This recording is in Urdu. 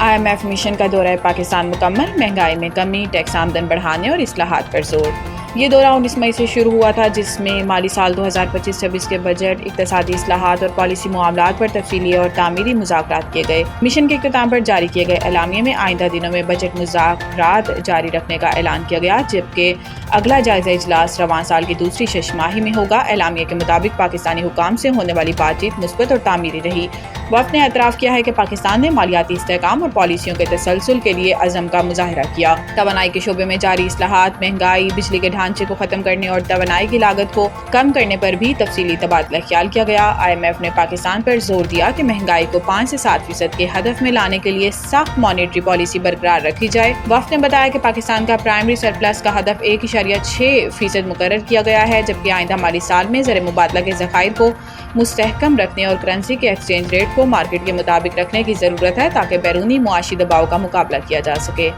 IMF مشن کا دورہ پاکستان مکمل، مہنگائی میں کمی، ٹیکس آمدن بڑھانے اور اصلاحات پر زور۔ یہ دورہ 19 مئی سے شروع ہوا تھا، جس میں مالی سال 2025-26 کے بجٹ، اقتصادی اصلاحات اور پالیسی معاملات پر تفصیلی اور تعمیری مذاکرات کیے گئے۔ مشن کے اختتام پر جاری کیے گئے اعلامیے میں آئندہ دنوں میں بجٹ مذاکرات جاری رکھنے کا اعلان کیا گیا، جبکہ اگلا جائزہ اجلاس رواں سال کی دوسری شش ماہی میں ہوگا۔ اعلامیے کے مطابق پاکستانی حکام سے ہونے والی بات چیت مثبت اور تعمیری رہی۔ وفد نے اعتراف کیا ہے کہ پاکستان نے مالیاتی استحکام اور پالیسیوں کے تسلسل کے لیے عزم کا مظاہرہ کیا۔ توانائی کے شعبے میں جاری اصلاحات، مہنگائی، بجلی کے ڈھانچے کو ختم کرنے اور توانائی کی لاگت کو کم کرنے پر بھی تفصیلی تبادلہ خیال کیا گیا۔ IMF نے پاکستان پر زور دیا کہ مہنگائی کو 5 سے 7% کے ہدف میں لانے کے لیے سخت مانیٹری پالیسی برقرار رکھی جائے۔ وفد نے بتایا کہ پاکستان کا پرائمری سرپلس کا ہدف 1.6% مقرر کیا گیا ہے، جبکہ آئندہ مالی سال میں زر مبادلہ کے ذخائر کو مستحکم رکھنے اور کرنسی کے ایکسچینج ریٹ کو مارکیٹ کے مطابق رکھنے کی ضرورت ہے، تاکہ بیرونی معاشی دباؤ کا مقابلہ کیا جا سکے۔